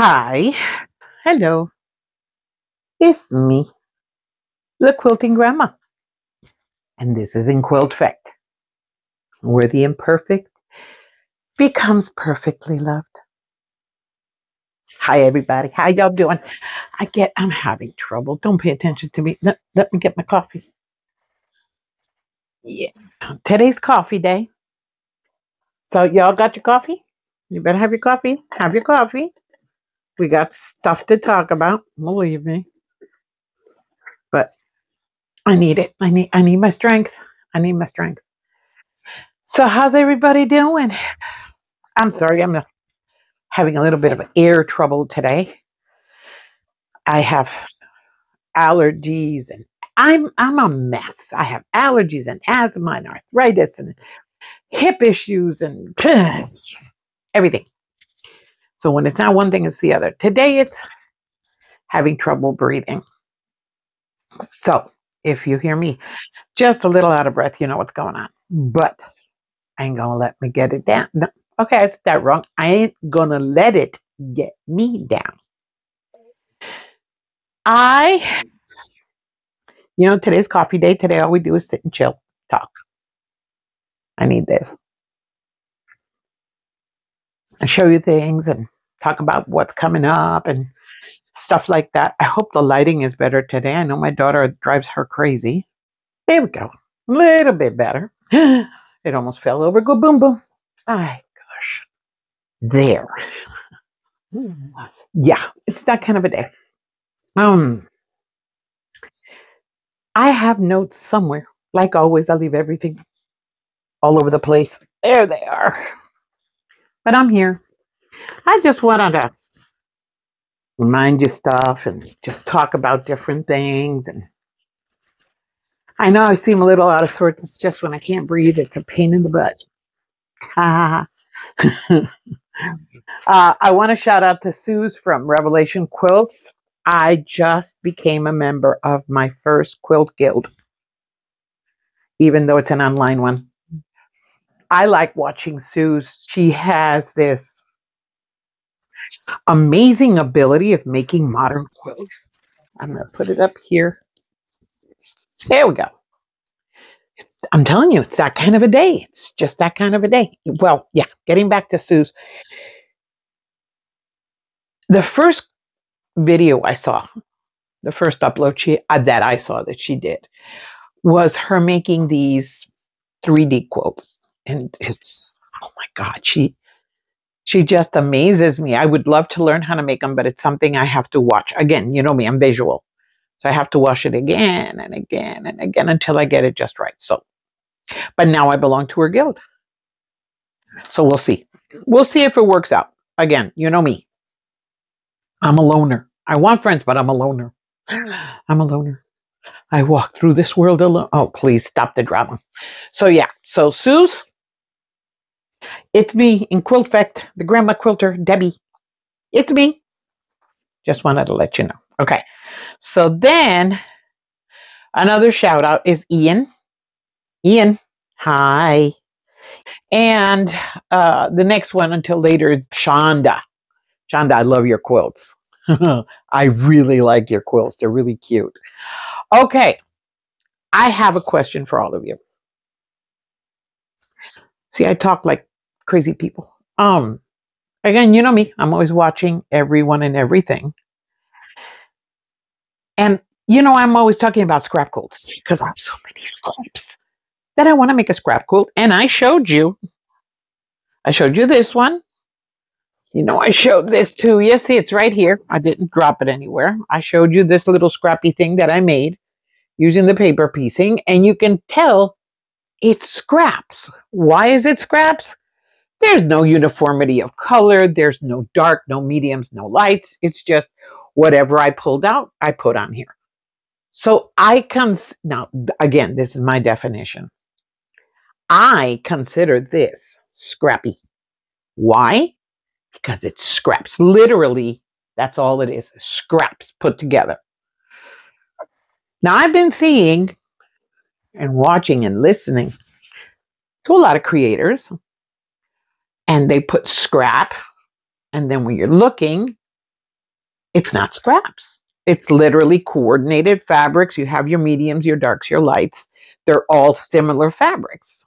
Hi, hello, it's me, the quilting grandma, and this is in Quilt Fact, where the imperfect becomes perfectly loved. Hi, everybody, how y'all doing? I'm having trouble. Don't pay attention to me. Let me get my coffee. Yeah, today's coffee day. So y'all got your coffee? You better have your coffee. Have your coffee. We got stuff to talk about. Believe me, but I need it. I need my strength. I need my strength. So how's everybody doing? I'm sorry, I'm having a little bit of ear trouble today. I have allergies and I'm a mess. I have allergies and asthma and arthritis and hip issues and everything. So when it's not one thing, it's the other. Today it's having trouble breathing. So if you hear me just a little out of breath, you know what's going on. But I ain't gonna let me get it down. No, okay, I said that wrong. I ain't gonna let it get me down. I today's coffee day. Today, all we do is sit and chill, talk. I need this. And show you things and talk about what's coming up and stuff like that. I hope the lighting is better today. I know my daughter drives her crazy. There we go. A little bit better. It almost fell over. Go boom, boom. My gosh. There. Yeah, it's that kind of a day. Um, I have notes somewhere. Like always, I leave everything all over the place. There they are. But I'm here. I just wanted to remind you stuff and just talk about different things. And I know I seem a little out of sorts. It's just when I can't breathe, it's a pain in the butt. I want to shout out to Suze from Revelation Quilts. I just became a member of my first quilt guild, even though it's an online one. I like watching Suze. She has this amazing ability of making modern quilts. I'm going to put it up here. There we go. I'm telling you, it's that kind of a day. It's just that kind of a day. Well, yeah, getting back to Suze. The first video I saw, the first upload that I saw that she did was her making these 3D quilts. And it's, oh my God, she just amazes me. I would love to learn how to make them, but it's something I have to watch. Again, you know me, I'm visual. So I have to watch it again and again and again until I get it just right. So, but now I belong to her guild. So we'll see. We'll see if it works out. Again, you know me. I'm a loner. I want friends, but I'm a loner. I'm a loner. I walk through this world alone. Oh, please stop the drama. So yeah. So Suze, it's me in Quilt Fact, the grandma quilter, Debbie. It's me. Just wanted to let you know. Okay. So then another shout out is Ian. Ian, hi. And the next one until later is Shonda. Shonda, I love your quilts. I really like your quilts. They're really cute. Okay. I have a question for all of you. See, I talk like crazy people. Again, you know me. I'm always watching everyone and everything. And I'm always talking about scrap quilts because I have so many scraps that I want to make a scrap quilt. And I showed you this one. I showed this too. Yes, see, it's right here. I didn't drop it anywhere. I showed you this little scrappy thing that I made using the paper piecing, and you can tell it's scraps. Why is it scraps? There's no uniformity of color. There's no dark, no mediums, no lights. It's just whatever I pulled out, I put on here. So now, again, this is my definition. I consider this scrappy. Why? Because it's scraps. Literally, that's all it is. Scraps put together. Now, I've been seeing and watching and listening to a lot of creators, and they put scrap, and then when you're looking, It's not scraps. It's literally coordinated fabrics. You have your mediums, your darks, your lights. They're all similar fabrics.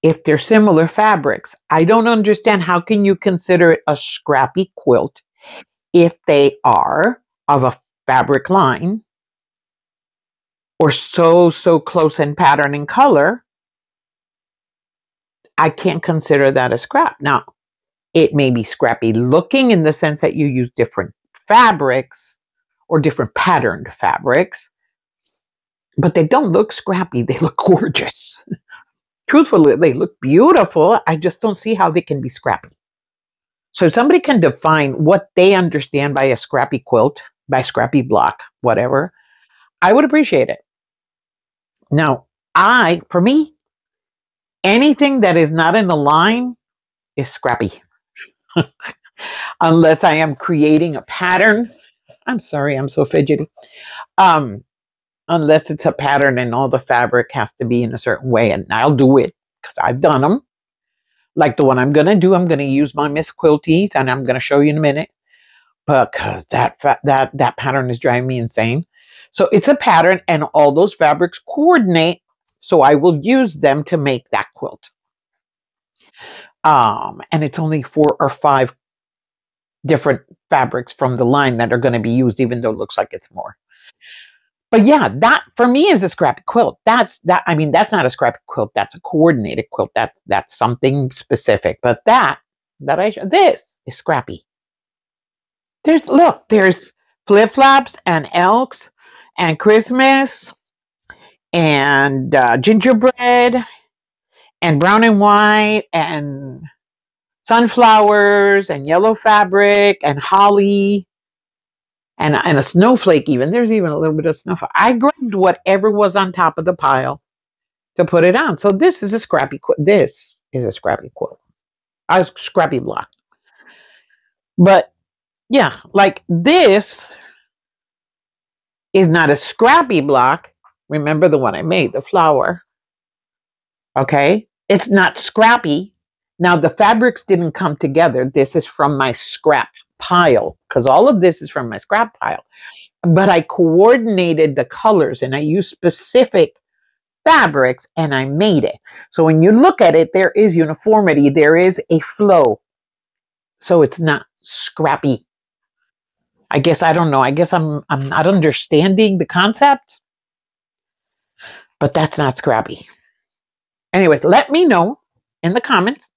If they're similar fabrics, I don't understand how can you consider it a scrappy quilt if they are of a fabric line or so close in pattern and color. I can't consider that a scrap. Now, it may be scrappy looking in the sense that you use different fabrics or different patterned fabrics, but they don't look scrappy. They look gorgeous. Truthfully, they look beautiful. I just don't see how they can be scrappy. So if somebody can define what they understand by a scrappy quilt, by scrappy block, whatever, I would appreciate it. Now, for me, anything that is not in a line is scrappy. Unless I am creating a pattern. I'm sorry, I'm so fidgety. Unless it's a pattern and all the fabric has to be in a certain way, and I'll do it because I've done them. Like the one I'm going to do, I'm going to use my Miss Quilties, and I'm going to show you in a minute, because that pattern is driving me insane. So it's a pattern, and all those fabrics coordinate, so I will use them to make that quilt. And it's only 4 or 5 different fabrics from the line that are going to be used, even though it looks like it's more. But yeah, that for me is a scrappy quilt. That's not a scrappy quilt. That's a coordinated quilt. That's something specific. But this is scrappy. There's flip-flops and elks and Christmas and gingerbread and brown and white and sunflowers and yellow fabric and holly and a snowflake even. There's even a little bit of snowflake. I grabbed whatever was on top of the pile to put it on. So this is a scrappy quilt. This is a scrappy quilt. A scrappy block. But yeah, like this is not a scrappy block. Remember the one I made, the flower. Okay? It's not scrappy. Now the fabrics didn't come together. This is from my scrap pile, because all of this is from my scrap pile. But I coordinated the colors and I used specific fabrics and I made it. So when you look at it, there is uniformity. There is a flow. So it's not scrappy. I guess I don't know. I guess I'm not understanding the concept, but that's not scrappy. Anyways, let me know in the comments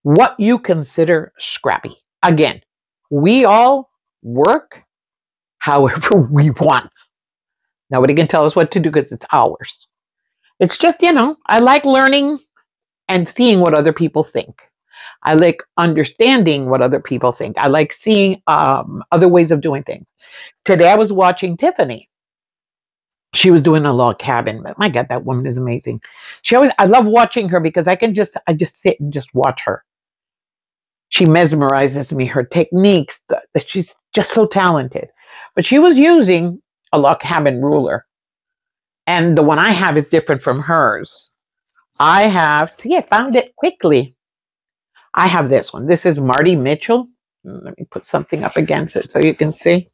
what you consider scrappy. Again, we all work however we want. Nobody can tell us what to do because it's ours. It's just, I like learning and seeing what other people think. I like understanding what other people think. I like seeing other ways of doing things. Today I was watching Tiffany. She was doing a log cabin, but my God, that woman is amazing. I love watching her because I just sit and just watch her. She mesmerizes me, her techniques, she's just so talented. But she was using a log cabin ruler. And the one I have is different from hers. I found it quickly. I have this one. This is Marty Mitchell. Let me put something up against it so you can see.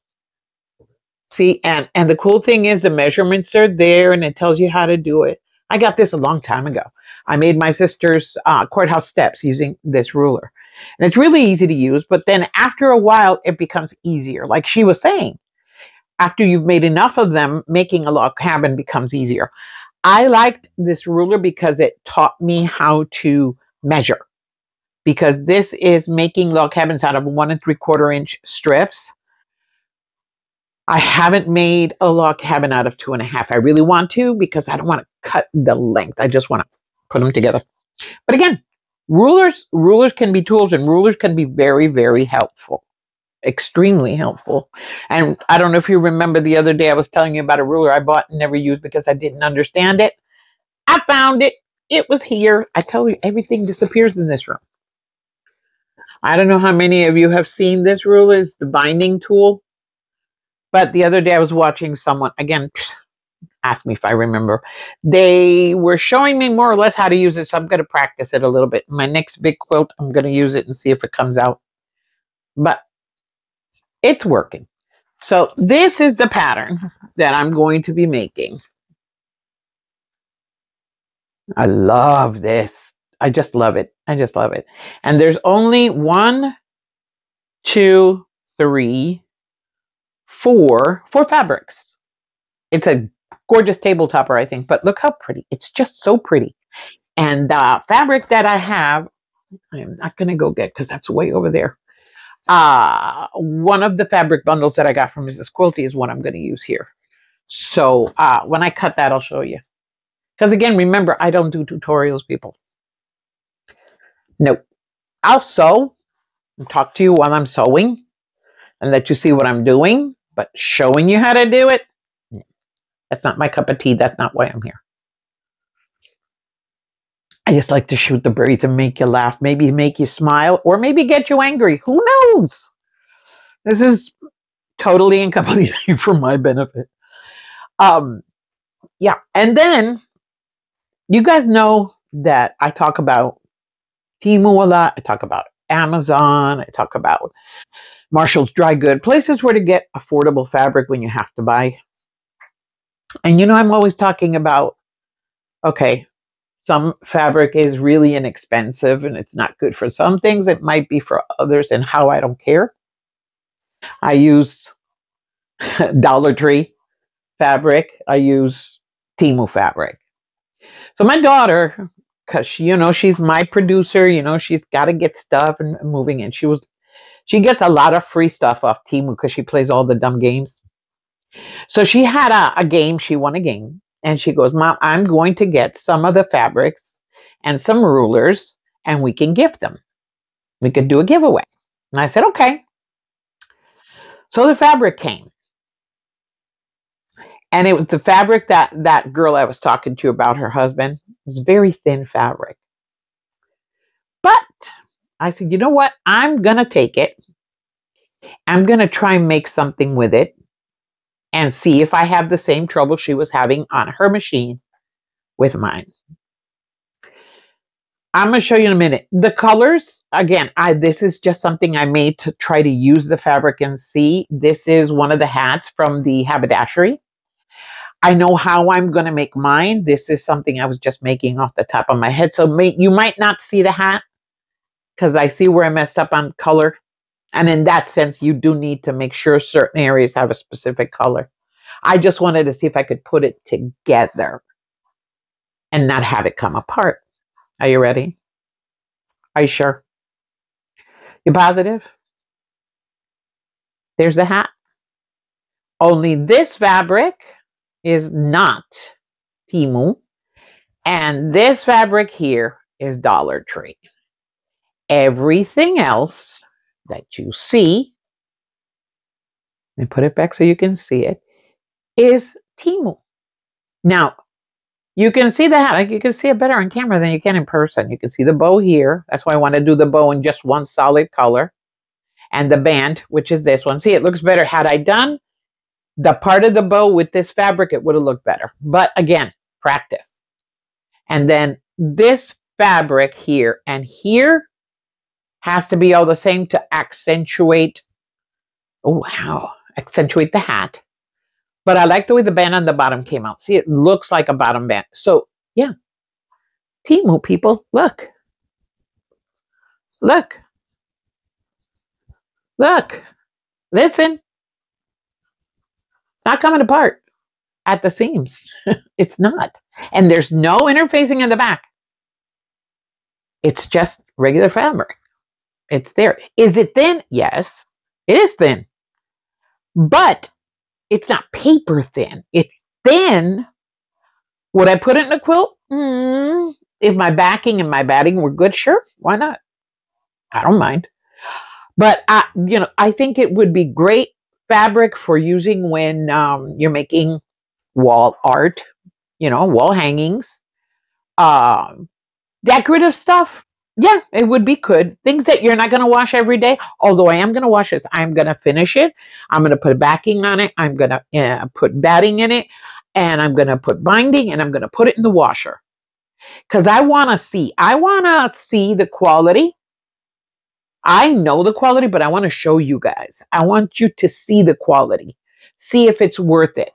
See, and the cool thing is the measurements are there and it tells you how to do it. I got this a long time ago. I made my sister's courthouse steps using this ruler. And it's really easy to use, but then after a while, it becomes easier. Like she was saying, after you've made enough of them, making a log cabin becomes easier. I liked this ruler because it taught me how to measure. Because this is making log cabins out of 1 3/4 inch strips. I haven't made a log cabin out of 2.5. I really want to because I don't want to cut the length. I just want to put them together. But again, rulers can be tools and rulers can be very, very helpful. Extremely helpful. And I don't know if you remember the other day I was telling you about a ruler I bought and never used because I didn't understand it. I found it. It was here. I tell you, everything disappears in this room. I don't know how many of you have seen this ruler. It's the binding tool. But the other day I was watching someone, again, ask me if I remember. They were showing me more or less how to use it, so I'm going to practice it a little bit. My next big quilt, I'm going to use it and see if it comes out. But It's working. So this is the pattern that I'm going to be making. I love this. I just love it. I just love it. And there's only 1, 2, 3, 4 fabrics. It's a gorgeous table topper, I think, but look how pretty. It's just so pretty. And the fabric that I have, I'm not going to go get because that's way over there. One of the fabric bundles that I got from Mrs. Quilty is what I'm going to use here. So when I cut that, I'll show you. Because again, remember, I don't do tutorials, people. Nope. I'll sew and talk to you while I'm sewing and let you see what I'm doing. But showing you how to do it, that's not my cup of tea. That's not why I'm here. I just like to shoot the breeze and make you laugh, maybe make you smile, or maybe get you angry. Who knows? This is totally and completely for my benefit. Yeah. And then you guys know that I talk about Temu a lot. I talk about Amazon. I talk about Marshall's Dry Good, places where to get affordable fabric when you have to buy. And I'm always talking about, okay, some fabric is really inexpensive and it's not good for some things. It might be for others, and how I don't care. I use Dollar Tree fabric. I use Temu fabric. So my daughter, because she's my producer, she's got to get stuff and moving in. She gets a lot of free stuff off Temu because she plays all the dumb games. So she had a game. She won a game. And she goes, Mom, I'm going to get some of the fabrics and some rulers, and we can gift them. We could do a giveaway. And I said, okay. So the fabric came. And it was the fabric that girl I was talking to about, her husband. It was very thin fabric. But I said, you know what? I'm going to take it. I'm going to try and make something with it and see if I have the same trouble she was having on her machine with mine. I'm going to show you in a minute. The colors, again, this is just something I made to try to use the fabric and see. This is one of the hats from the haberdashery. I know how I'm going to make mine. This is something I was just making off the top of my head. So you might not see the hat because I see where I messed up on color. And in that sense, you do need to make sure certain areas have a specific color. I just wanted to see if I could put it together and not have it come apart. Are you ready? Are you sure? You positive? There's the hat. Only this fabric is not Temu. And this fabric here is Dollar Tree. Everything else that you see, and put it back so you can see it, is Temu. Now, you can see the hat. Like, you can see it better on camera than you can in person. You can see the bow here. That's why I want to do the bow in just one solid color. And the band, which is this one. See, it looks better. Had I done the part of the bow with this fabric, it would have looked better. But again, practice. And then this fabric here and here has to be all the same to accentuate. Oh, wow. Accentuate the hat. But I like the way the band on the bottom came out. See, it looks like a bottom band. So, yeah. Temu, people, look. Look. Look. Listen. It's not coming apart at the seams. It's not. And there's no interfacing in the back. It's just regular fabric. It's there. Is it thin? Yes, it is thin. But it's not paper thin. It's thin. Would I put it in a quilt? If my backing and my batting were good, sure. Why not? I don't mind. But, I think it would be great fabric for using when you're making wall art, wall hangings, decorative stuff. Yeah, it would be good. Things that you're not going to wash every day. Although I am going to wash this. I'm going to finish it. I'm going to put backing on it. I'm going to put batting in it. And I'm going to put binding. And I'm going to put it in the washer. Because I want to see the quality I know the quality, but I want to show you guys. I want you to see the quality. See if it's worth it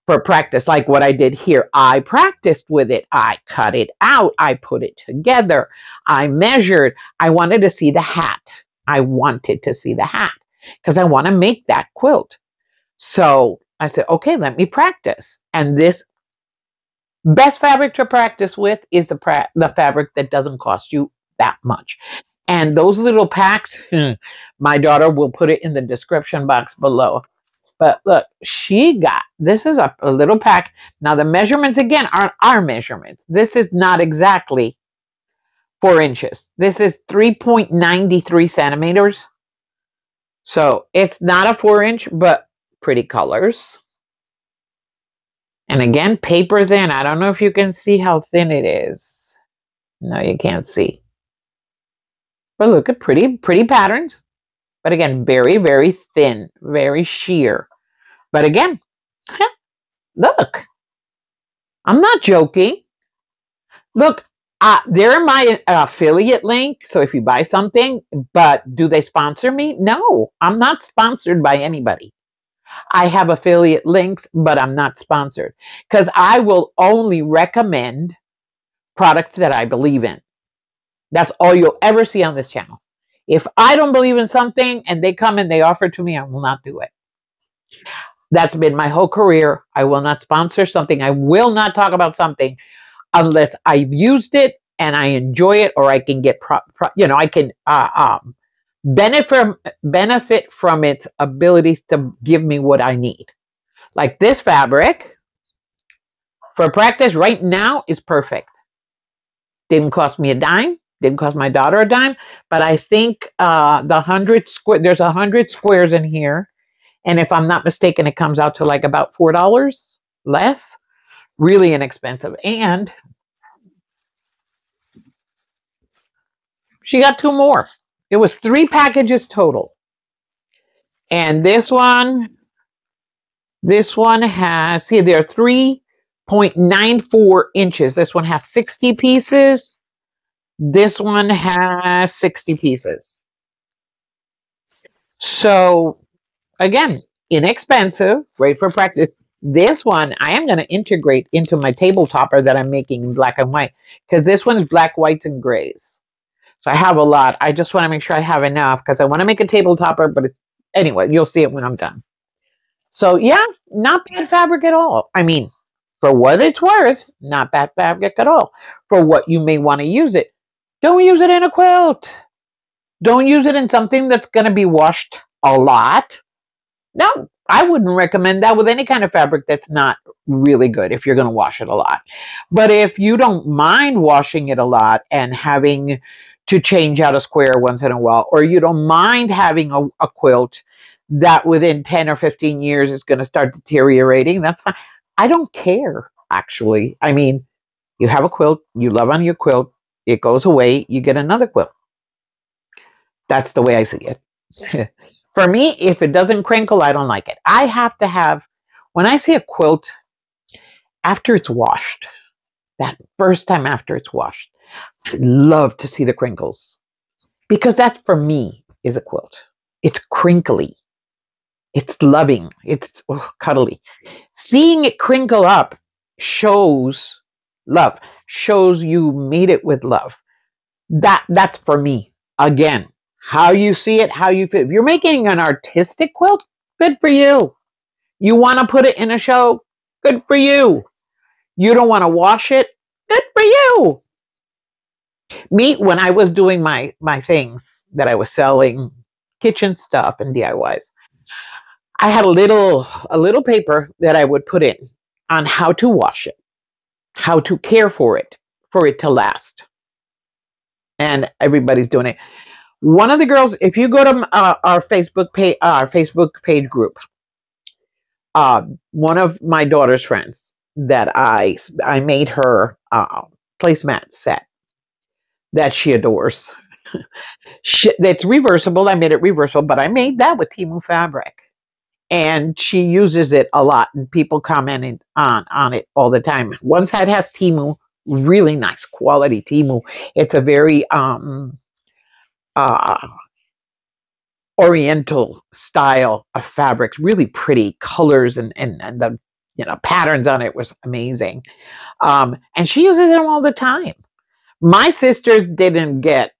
for practice. Like what I did here. I practiced with it. I cut it out. I put it together. I measured. I wanted to see the hat. I wanted to see the hat because I want to make that quilt. So I said, okay, let me practice. And this best fabric to practice with is the fabric that doesn't cost you that much. And those little packs, my daughter will put it in the description box below. But look, this is a little pack. Now the measurements again aren't our measurements. This is not exactly 4 inches. This is 3.93 centimeters. So it's not a 4-inch, but pretty colors. And again, paper thin. I don't know if you can see how thin it is. No, you can't see. But look at pretty patterns. But again, very, very thin, very sheer. But again, look, I'm not joking. Look, they're my affiliate link. So if you buy something, but do they sponsor me? No, I'm not sponsored by anybody. I have affiliate links, but I'm not sponsored because I will only recommend products that I believe in. That's all you'll ever see on this channel. If I don't believe in something and they come and they offer it to me, I will not do it. That's been my whole career. I will not sponsor something. I will not talk about something unless I've used it and I enjoy it, or I can get, I can benefit from its abilities to give me what I need. Like this fabric for practice right now is perfect. Didn't cost me a dime. Didn't cost my daughter a dime. But I think there's 100 squares in here. And if I'm not mistaken, it comes out to like about $4 less. Really inexpensive. And she got 2 more. It was 3 packages total. And this one has, see, there are 3.94 inches. This one has 60 pieces. This one has 60 pieces. So again, inexpensive, great for practice. This one I am going to integrate into my table topper that I'm making in black and white, because this one's black, whites, and grays. So I have a lot. I just want to make sure I have enough because I want to make a table topper, but anyway, you'll see it when I'm done. So yeah, not bad fabric at all. I mean, for what it's worth, not bad fabric at all. For what you may want to use it. Don't use it in a quilt. Don't use it in something that's going to be washed a lot. No, I wouldn't recommend that with any kind of fabric that's not really good if you're going to wash it a lot. But if you don't mind washing it a lot and having to change out a square once in a while, or you don't mind having a quilt that within 10 or 15 years is going to start deteriorating, that's fine. I don't care, actually. I mean, you have a quilt, you love on your quilt, it goes away, you get another quilt. That's the way I see it. For me, if it doesn't crinkle, I don't like it. I have to have, when I see a quilt after it's washed, that first time after it's washed, I love to see the crinkles. Because that, for me, is a quilt. It's crinkly. It's loving. It's cuddly. Seeing it crinkle up shows love. Shows you made it with love. That's for me. Again, how you see it, how you feel. If you're making an artistic quilt, good for you. You want to put it in a show, good for you. You don't want to wash it, good for you. Me, when I was doing my things that I was selling, kitchen stuff and DIYs, I had a little paper that I would put in on how to wash it, how to care for it to last. And everybody's doing it. One of the girls, if you go to our Facebook page group, one of my daughter's friends that I made her placemat set that she adores. That's reversible. I made it reversible, but I made that with Temu fabric. And she uses it a lot, and people commenting on it all the time. One side has Temu, really nice quality Temu. It's a very oriental style of fabrics, really pretty colors, and the patterns on it was amazing. And she uses them all the time. My sisters didn't get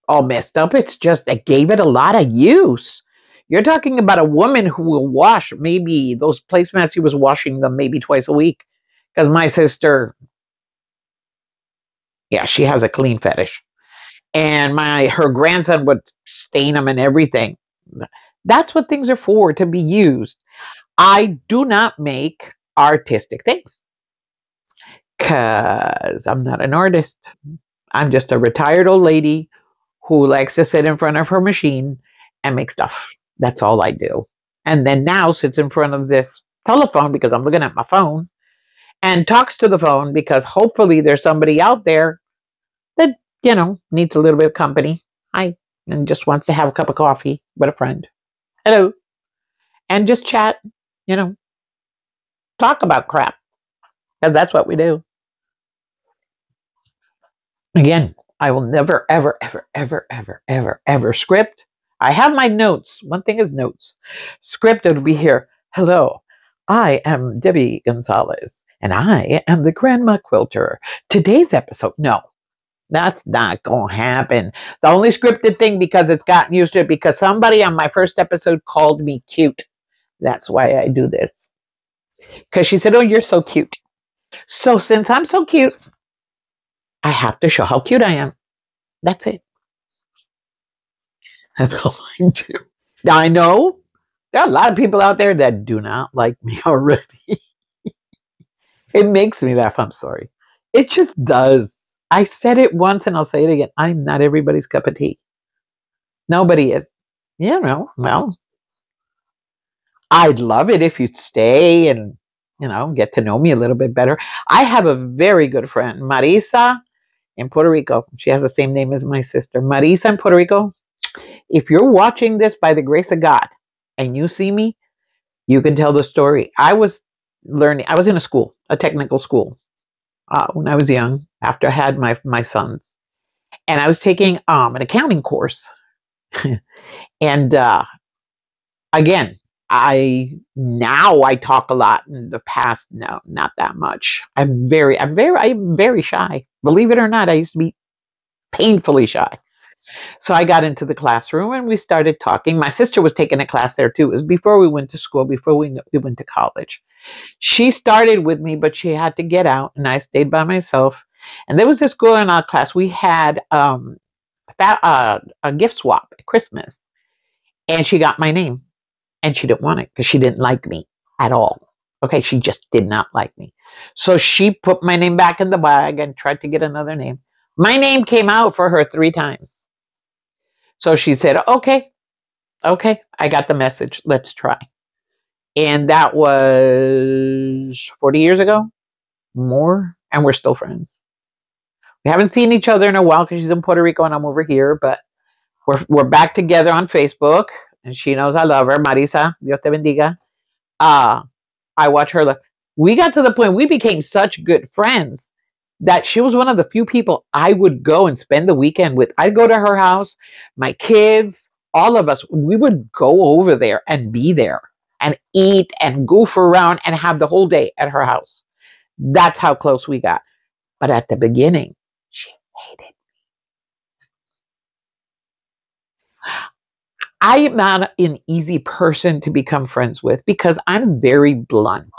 all messed up. It's just it gave it a lot of use. You're talking about a woman who will wash maybe those placemats. She was washing them maybe twice a week because my sister, yeah, she has a clean fetish, and her grandson would stain them and everything. That's what things are for, to be used. I do not make artistic things because I'm not an artist. I'm just a retired old lady who likes to sit in front of her machine and make stuff. That's all I do. And then now sits in front of this telephone because I'm looking at my phone and talks to the phone because hopefully there's somebody out there that, needs a little bit of company. And just wants to have a cup of coffee with a friend. Hello. And just chat, talk about crap. Because that's what we do. Again, I will never, ever, ever, ever, ever, ever, ever script. I have my notes. One thing is notes. Script, it'll be here. Hello, I am Debbie Gonzalez, and I am the Grandma Quilter. Today's episode, no, that's not going to happen. The only scripted thing, because it's gotten used to it, because somebody on my first episode called me cute. That's why I do this. Because she said, oh, you're so cute. So since I'm so cute, I have to show how cute I am. That's it. That's all I do. Now, I know there are a lot of people out there that do not like me already. It makes me laugh. I'm sorry. It just does. I said it once and I'll say it again. I'm not everybody's cup of tea. Nobody is. Well, I'd love it if you'd stay and, get to know me a little bit better. I have a very good friend, Marisa, in Puerto Rico. She has the same name as my sister. Marisa in Puerto Rico. If you're watching this by the grace of God and you see me, you can tell the story. I was in a technical school, when I was young, after I had my sons. And I was taking an accounting course. And again, I talk a lot. In the past, no, not that much. I'm very shy. Believe it or not, I used to be painfully shy. So I got into the classroom and we started talking. My sister was taking a class there too. It was before we went to school, before we went to college. She started with me, but she had to get out and I stayed by myself. And there was this girl in our class. We had a gift swap at Christmas. And she got my name. And she didn't want it because she didn't like me at all. Okay, she just did not like me. So she put my name back in the bag and tried to get another name. My name came out for her 3 times. So she said, okay, I got the message. Let's try. And that was 40 years ago, more, and we're still friends. We haven't seen each other in a while because she's in Puerto Rico and I'm over here, but we're back together on Facebook, and she knows I love her. Marisa, Dios te bendiga. I watch her. We got to the point we became such good friends that she was one of the few people I would go and spend the weekend with. I'd go to her house, my kids, all of us, we would go over there and be there and eat and goof around and have the whole day at her house. That's how close we got. But at the beginning, she hated me. I am not an easy person to become friends with because I'm very blunt.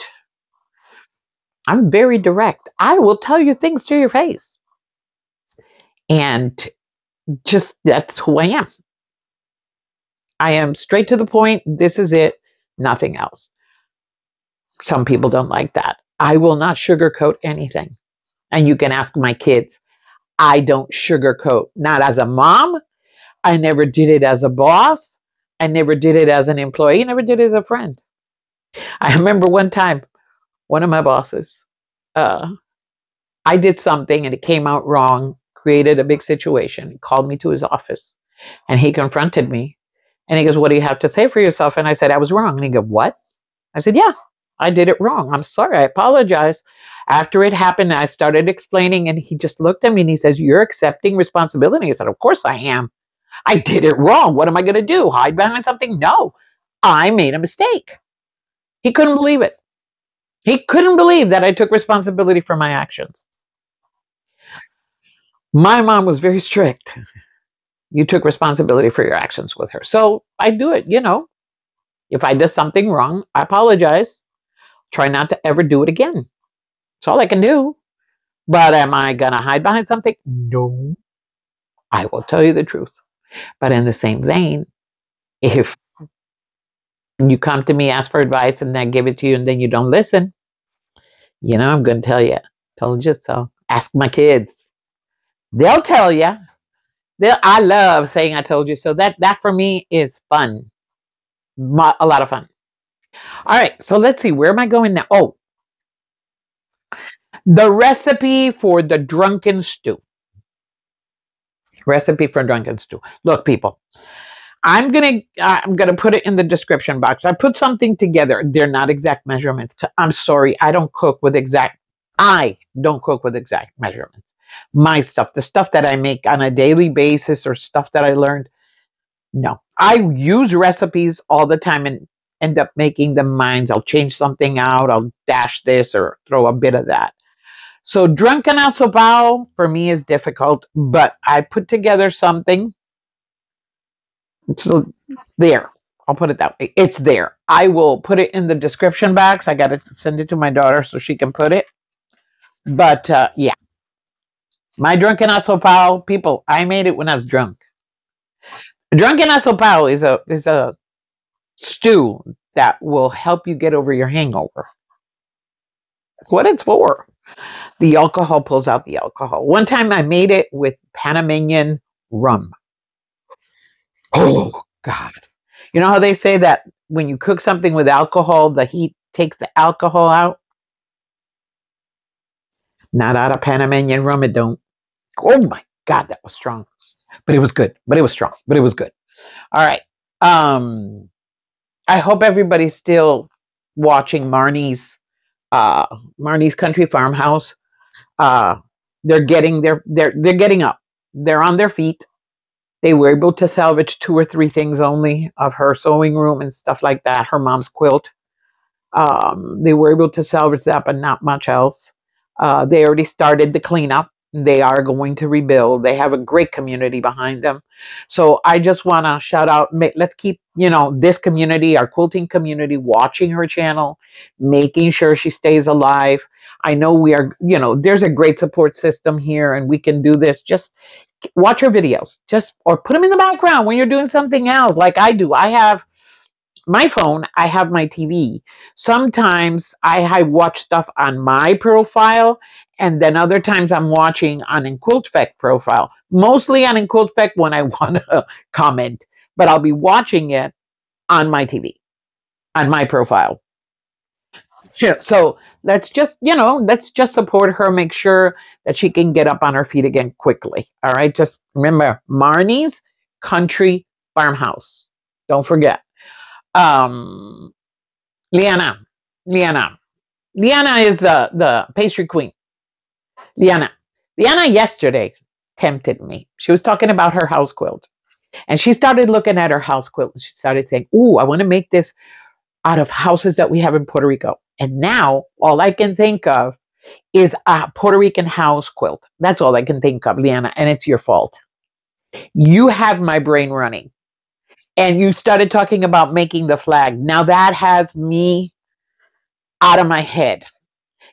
I'm very direct. I will tell you things to your face. And just that's who I am. I am straight to the point. This is it. Nothing else. Some people don't like that. I will not sugarcoat anything. And you can ask my kids. I don't sugarcoat. Not as a mom. I never did it as a boss. I never did it as an employee. I never did it as a friend. I remember one time, one of my bosses, I did something and it came out wrong, created a big situation. He called me to his office and he confronted me. And he goes, what do you have to say for yourself? And I said, I was wrong. And he goes, what? I said, yeah, I did it wrong. I'm sorry. I apologize. After it happened, I started explaining and he just looked at me and he says, you're accepting responsibility. I said, of course I am. I did it wrong. What am I going to do? Hide behind something? No, I made a mistake. He couldn't believe it. He couldn't believe that I took responsibility for my actions. My mom was very strict. You took responsibility for your actions with her. So I do it, If I did something wrong, I apologize. Try not to ever do it again. That's all I can do. But am I going to hide behind something? No. I will tell you the truth. But in the same vein, if you come to me, ask for advice, and then give it to you, and then you don't listen, I'm going to tell you. Told you so. Ask my kids. They'll tell you. I love saying I told you so. That for me is fun. A lot of fun. All right, so let's see. Where am I going now? Oh, the recipe for the drunken stew. Recipe for drunken stew. Look, people, I'm gonna put it in the description box. I put something together. They're not exact measurements. I'm sorry, I don't cook with exact measurements. My stuff, the stuff that I make on a daily basis or stuff that I learned, no. I use recipes all the time and end up making them mine. I'll change something out. I'll dash this or throw a bit of that. So drunken asopao for me is difficult, but I put together something. So it's there. I'll put it that way. It's there. I will put it in the description box. I got to send it to my daughter so she can put it. But yeah, my drunken asopao, people, I made it when I was drunk. Drunken asopao is a stew that will help you get over your hangover. That's what it's for. The alcohol pulls out the alcohol. One time I made it with Panamanian rum. Oh, God. You know how they say that when you cook something with alcohol, the heat takes the alcohol out? Not out of Panamanian rum, it don't. Oh, my God, that was strong. But it was good. But it was strong. But it was good. All right. I hope everybody's still watching Marnie's Country Farmhouse. They're getting up. They're on their feet. They were able to salvage 2 or 3 things only of her sewing room and stuff like that. Her mom's quilt. They were able to salvage that, but not much else. They already started the cleanup. They are going to rebuild. They have a great community behind them. So I just want to shout out. Let's keep, this community, our quilting community, watching her channel, making sure she stays alive. I know we are, there's a great support system here and we can do this. Just watch her videos, or put them in the background when you're doing something else like I do. I have my phone, I have my TV. Sometimes I watch stuff on my profile, and then other times I'm watching on Quiltfect profile. Mostly on Quiltfect when I want to comment, but I'll be watching it on my TV, on my profile. So let's just support her, make sure that she can get up on her feet again quickly. All right, just remember Marnie's Country Farmhouse. Don't forget. Liana is the pastry queen. Liana yesterday tempted me. She was talking about her house quilt, and she started looking at her house quilt. And she started saying, "Ooh, I want to make this out of houses that we have in Puerto Rico." And now all I can think of is a Puerto Rican house quilt. That's all I can think of, Liana, and it's your fault. You have my brain running. And you started talking about making the flag. Now that has me out of my head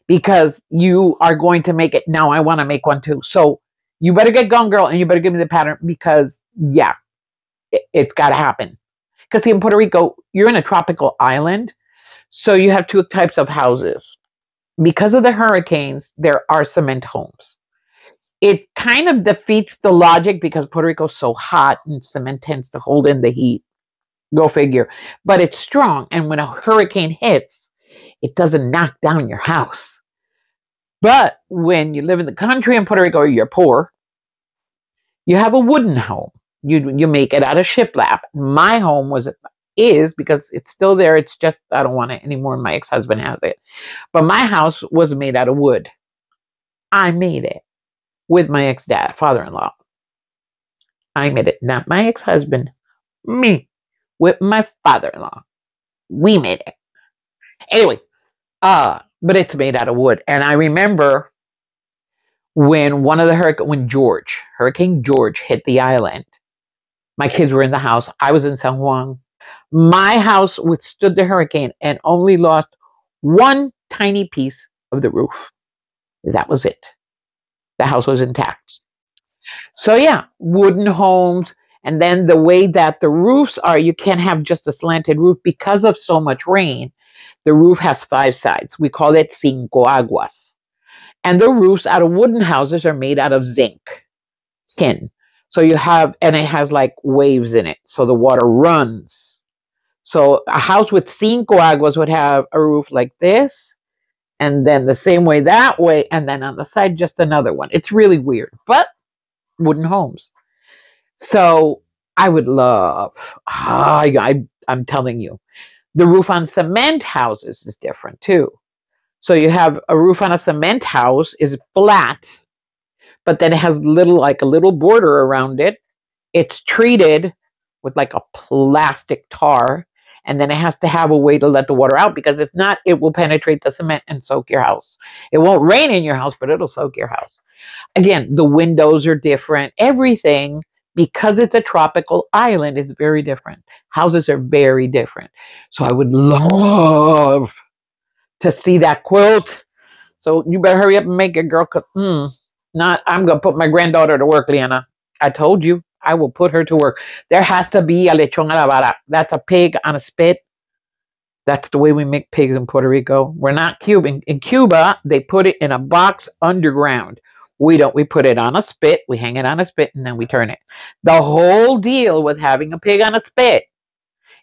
because you are going to make it. Now I want to make one too. So you better get going, girl, and you better give me the pattern because, yeah, it's got to happen. Because see, in Puerto Rico, you're in a tropical island. So you have 2 types of houses. Because of the hurricanes, there are cement homes. It kind of defeats the logic because Puerto Rico is so hot and cement tends to hold in the heat. Go figure. But it's strong. And when a hurricane hits, it doesn't knock down your house. But when you live in the country in Puerto Rico or you're poor, you have a wooden home. You make it out of shiplap. My home is because it's still there. It's just I don't want it anymore. My ex-husband has it. But my house was made out of wood. I made it with my ex-dad, father-in-law. I made it, not my ex-husband. Me, with my father-in-law. We made it. Anyway, but it's made out of wood. And I remember when Hurricane George hit the island, my kids were in the house. I was in San Juan. My house withstood the hurricane and only lost one tiny piece of the roof. That was it. The house was intact. So yeah, wooden homes. And then the way that the roofs are, you can't have just a slanted roof because of so much rain. The roof has 5 sides. We call it cinco aguas. And the roofs out of wooden houses are made out of zinc, tin. So you have, and it has like waves in it. So the water runs. So a house with cinco aguas would have a roof like this, and then the same way that way, and then on the side, just another one. It's really weird, but wooden homes. So I would love, I'm telling you, the roof on cement houses is different too. So you have a roof on a cement house is flat, but then it has like a little border around it. It's treated with like a plastic tar, and then it has to have a way to let the water out, because if not, it will penetrate the cement and soak your house. It won't rain in your house, but it'll soak your house. Again, the windows are different. Everything, because it's a tropical island, is very different. Houses are very different. So I would love to see that quilt. So you better hurry up and make it, girl, because I'm going to put my granddaughter to work, Liana. I told you, I will put her to work. There has to be a lechon a la vara. That's a pig on a spit. That's the way we make pigs in Puerto Rico. We're not Cuban. In Cuba, they put it in a box underground. We don't. We put it on a spit. We hang it on a spit, and then we turn it. The whole deal with having a pig on a spit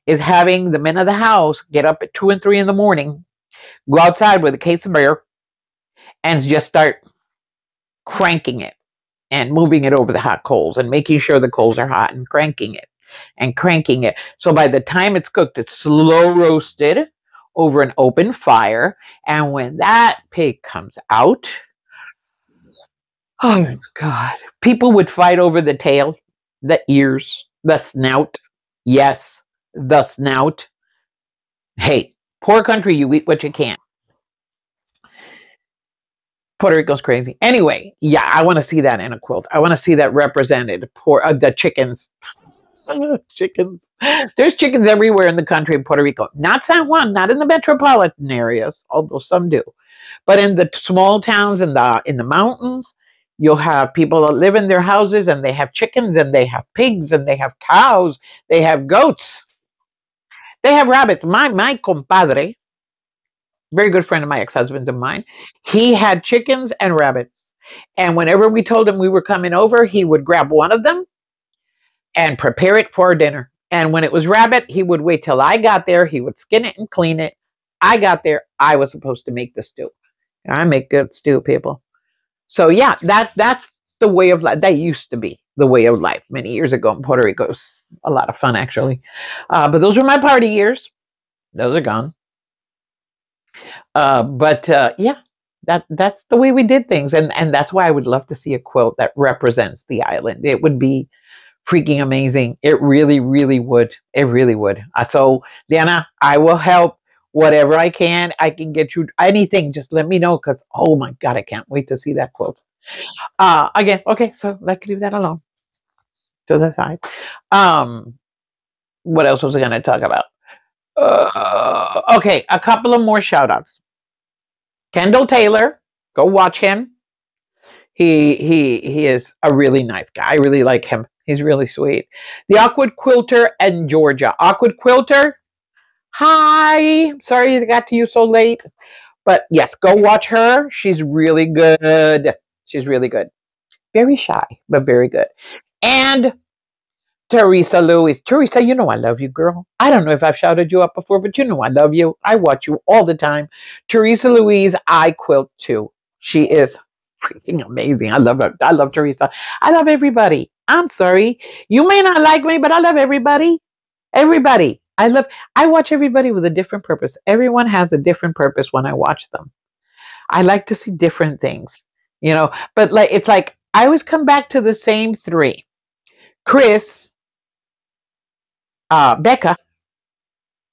is having the men of the house get up at 2 and 3 in the morning, go outside with a case of beer, and just start cranking it and moving it over the hot coals and making sure the coals are hot and cranking it and cranking it. So by the time it's cooked, it's slow roasted over an open fire. And when that pig comes out, oh my God, people would fight over the tail, the ears, the snout. Yes, the snout. Hey, poor country, you eat what you can. Puerto Rico's crazy. Anyway, yeah, I want to see that in a quilt. I want to see that represented. The chickens. Chickens. There's chickens everywhere in the country of Puerto Rico. Not San Juan, not in the metropolitan areas, although some do. But in the small towns in the mountains, you'll have people that live in their houses, and they have chickens, and they have pigs, and they have cows, they have goats, they have rabbits. My compadre, very good friend of my ex-husband and mine, he had chickens and rabbits. And whenever we told him we were coming over, he would grab one of them and prepare it for dinner. And when it was rabbit, he would wait till I got there. He would skin it and clean it. I got there. I was supposed to make the stew. I make good stew, people. So yeah, that's the way of life. That used to be the way of life many years ago in Puerto Rico. It was a lot of fun, actually. But those were my party years. Those are gone. Yeah, that's the way we did things, and that's why I would love to see a quilt that represents the island. It would be freaking amazing. It really, really would. It really would. So, Diana, I will help whatever I can. I can get you anything. Just let me know, because oh my God, I can't wait to see that quilt. Again, okay, so let's leave that alone to the side. What else was I going to talk about? Okay, a couple of more shout outs. Kendall Taylor, go watch him. He is a really nice guy. I really like him. He's really sweet. The Awkward Quilter in Georgia. Awkward Quilter, hi. Sorry I got to you so late. But yes, go watch her. She's really good. She's really good. Very shy, but very good. And Teresa Lewis. Teresa, you know I love you, girl. I don't know if I've shouted you up before, but you know I love you. I watch you all the time. Teresa Louise, I quilt too. She is freaking amazing. I love her. I love Teresa. I love everybody. I'm sorry. You may not like me, but I love everybody. Everybody. I watch everybody with a different purpose. Everyone has a different purpose when I watch them. I like to see different things, but it's like I always come back to the same 3. Chris, Becca,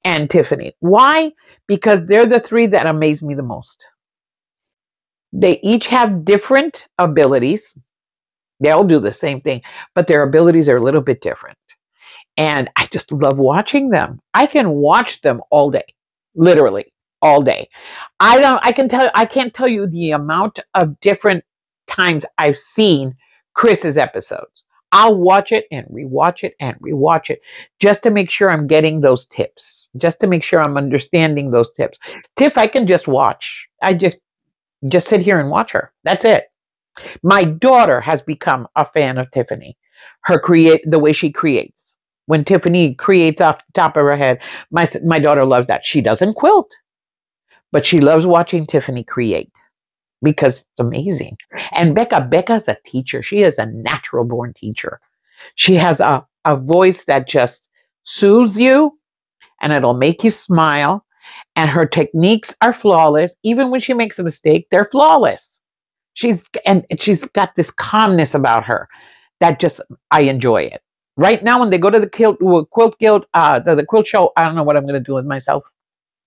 and Tiffany. Why? Because they're the three that amaze me the most. They each have different abilities. They all do the same thing, but their abilities are a little bit different. And I just love watching them. I can watch them all day, literally all day. I can't tell you the amount of different times I've seen Chris's episodes. I'll watch it and rewatch it and rewatch it just to make sure I'm getting those tips, just to make sure I'm understanding those tips. Tiff, I can just watch. I just sit here and watch her. That's it. My daughter has become a fan of Tiffany. The way she creates. When Tiffany creates off the top of her head, my daughter loves that. She doesn't quilt, but she loves watching Tiffany create because it's amazing. And Becca's a teacher. She is a natural born teacher. She has a voice that just soothes you and it'll make you smile. And her techniques are flawless. Even when she makes a mistake, they're flawless. She's got this calmness about her that just I enjoy it. Right now, when they go to the quilt guild, the quilt show, I don't know what I'm going to do with myself.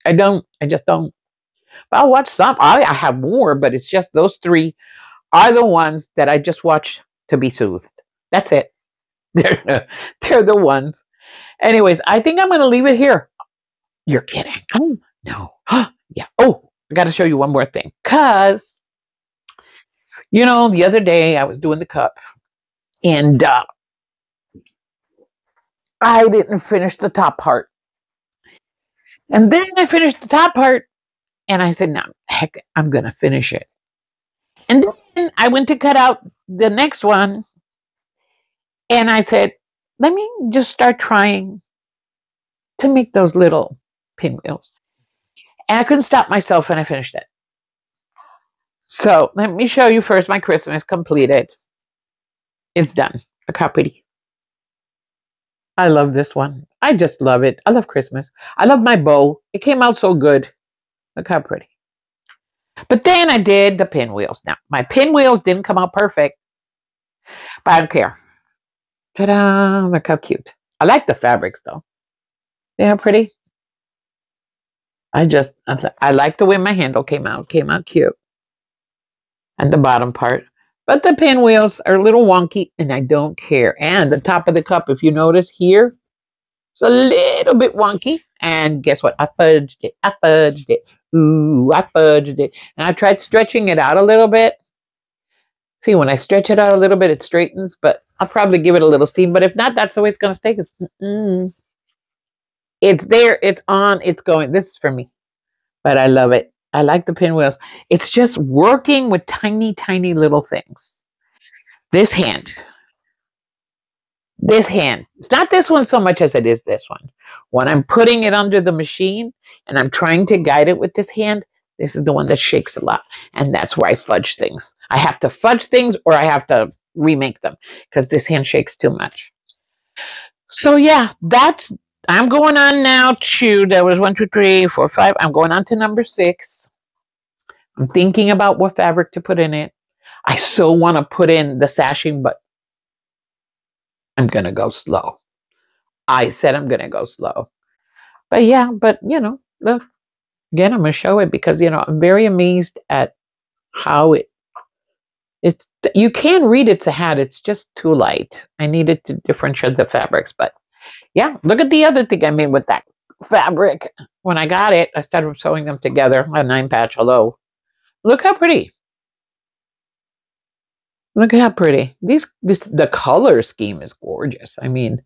I don't. I just don't. But I'll watch some. I have more, but it's just those three are the ones that I just watch to be soothed. That's it. They're the ones. Anyways, I think I'm going to leave it here. You're kidding. Oh, no. Yeah. Oh, I got to show you one more thing. Because, the other day I was doing the cup and I didn't finish the top part. And then I finished the top part and I said, no, heck, I'm going to finish it. And then I went to cut out the next one and I said, let me just start trying to make those little pinwheels. And I couldn't stop myself and I finished it. So let me show you first my Christmas completed. It's done. Look how pretty. I love this one. I just love it. I love Christmas. I love my bow. It came out so good. Look how pretty. But then I did the pinwheels. Now, my pinwheels didn't come out perfect, but I don't care. Ta-da! Look how cute. I like the fabrics, though. They are pretty. I like the way my handle came out. Came out cute. And the bottom part. But the pinwheels are a little wonky, and I don't care. And the top of the cup, if you notice here, it's a little bit wonky. And guess what? I fudged it. I fudged it. Ooh, I fudged it. And I tried stretching it out a little bit. See, when I stretch it out a little bit, it straightens. But I'll probably give it a little steam. But if not, that's the way it's going to stay. It's there. It's on. It's going. This is for me. But I love it. I like the pinwheels. It's just working with tiny, tiny little things. This hand. This hand. It's not this one so much as it is this one. When I'm putting it under the machine and I'm trying to guide it with this hand, this is the one that shakes a lot. And that's where I fudge things. I have to fudge things or I have to remake them because this hand shakes too much. So yeah, I'm going on now to, that was 1, 2, 3, 4, 5. I'm going on to number 6. I'm thinking about what fabric to put in it. I so want to put in the sashing, but I'm going to go slow. I said I'm going to go slow. But yeah, look, again, I'm going to show it because, I'm very amazed at how you can read it's a hat. It's just too light. I needed to differentiate the fabrics, but yeah, look at the other thing I made with that fabric. When I got it, I started sewing them together. A 9-patch, hello. Look how pretty. Look at how pretty. The color scheme is gorgeous. I mean,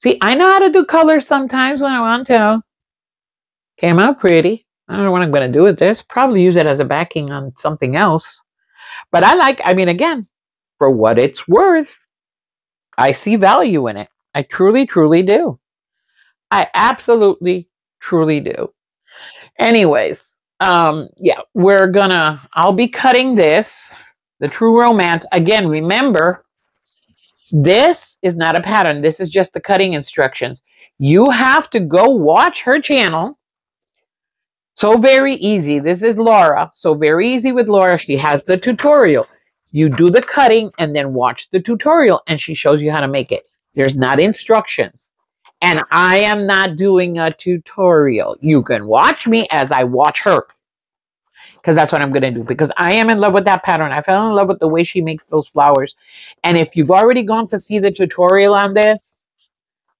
see, I know how to do colors sometimes when I want to. Came out pretty. I don't know what I'm going to do with this. Probably use it as a backing on something else. But again, for what it's worth, I see value in it. I truly, truly do. I absolutely, truly do. Anyways, yeah, I'll be cutting this, the True Romance. Again, remember, this is not a pattern. This is just the cutting instructions. You have to go watch her channel. So very easy. This is Laura. So very easy with Laura. She has the tutorial. You do the cutting and then watch the tutorial and she shows you how to make it. There's not instructions. And I am not doing a tutorial. You can watch me as I watch her. Because that's what I'm going to do. Because I am in love with that pattern. I fell in love with the way she makes those flowers. And if you've already gone to see the tutorial on this,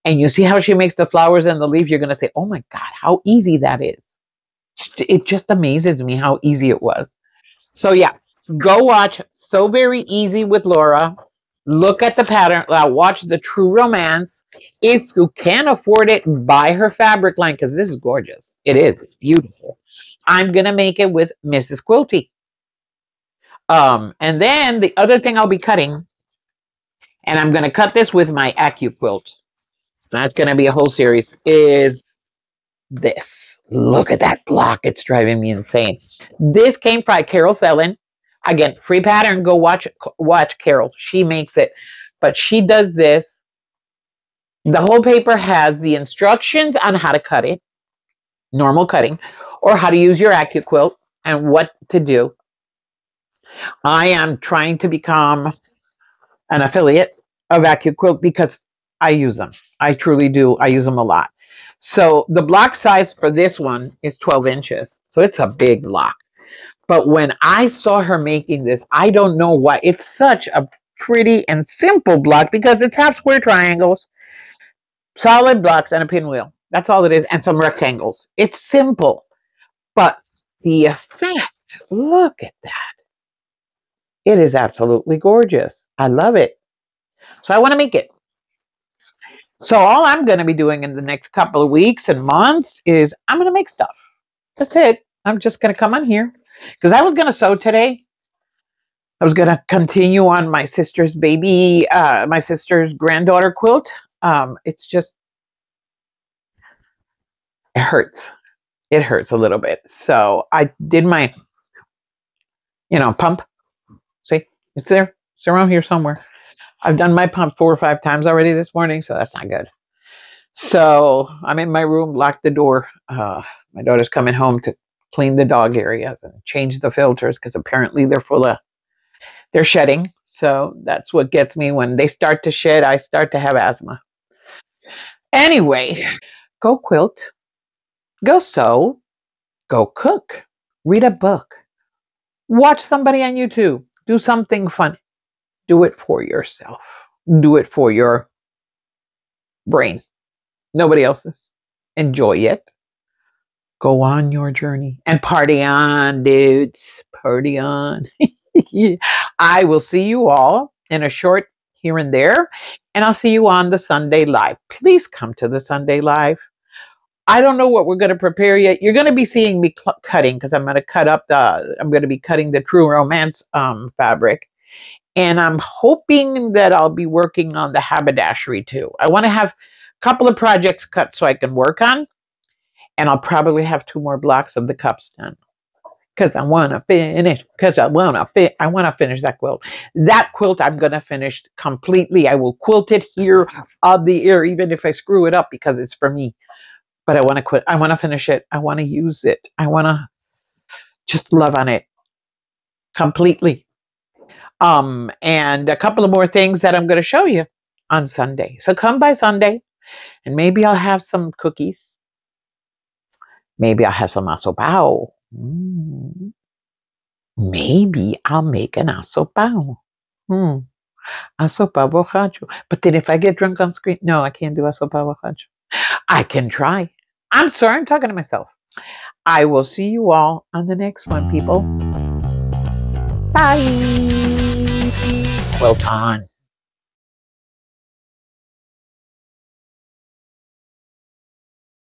and you see how she makes the flowers and the leaf, you're going to say, oh my God, how easy that is. It just amazes me how easy it was. So yeah, go watch So Very Easy with Laura. Look at the pattern. Watch The True Romance. If you can afford it, buy her fabric line because this is gorgeous. It is. It's beautiful. I'm going to make it with Mrs. Quilty. And then the other thing I'll be cutting, and I'm going to cut this with my AccuQuilt. That's going to be a whole series, is this. Look at that block. It's driving me insane. This came by Carol Thelen. Again, free pattern. Go watch Carol. She makes it. But she does this. The whole paper has the instructions on how to cut it, normal cutting, or how to use your AccuQuilt and what to do. I am trying to become an affiliate of AccuQuilt because I use them. I truly do. I use them a lot. So the block size for this one is 12 inches. So it's a big block. But when I saw her making this, I don't know why. It's such a pretty and simple block because it's half square triangles, solid blocks, and a pinwheel. That's all it is. And some rectangles. It's simple. But the effect, look at that. It is absolutely gorgeous. I love it. So I want to make it. So all I'm going to be doing in the next couple of weeks and months is I'm going to make stuff. That's it. I'm just going to come on here because I was going to sew today. I was going to continue on my sister's my sister's granddaughter quilt. It's just, it hurts. It hurts a little bit. So I did my, pump. See, it's there. It's around here somewhere. I've done my pump 4 or 5 times already this morning, so that's not good. So I'm in my room, locked the door. My daughter's coming home to clean the dog areas and change the filters because apparently they're shedding. So that's what gets me. When they start to shed, I start to have asthma. Anyway, go quilt, go sew, go cook, read a book, watch somebody on YouTube, do something fun. Do it for yourself. Do it for your brain. Nobody else's. Enjoy it. Go on your journey and party on, dudes. Party on. I will see you all in a short here and there, and I'll see you on the Sunday Live. Please come to the Sunday Live. I don't know what we're going to prepare yet. You're going to be seeing me cutting because I'm going to be cutting the True Romance fabric. And I'm hoping that I'll be working on the haberdashery too. I want to have a couple of projects cut so I can work on. And I'll probably have 2 more blocks of the cups done. Because I want to finish. I want to finish that quilt. That quilt I'm going to finish completely. I will quilt it here on the ear, even if I screw it up because it's for me. But I want to quit. I want to finish it. I want to use it. I want to just love on it completely. And a couple of more things that I'm going to show you on Sunday. So come by Sunday, and maybe I'll have some cookies. Maybe I'll have some asopao. Maybe I'll make an asopao. Asopao borracho. But then if I get drunk on screen, no, I can't do asopao borracho. I can try. I'm sorry, I'm talking to myself. I will see you all on the next one, people. Bye. Quilt on.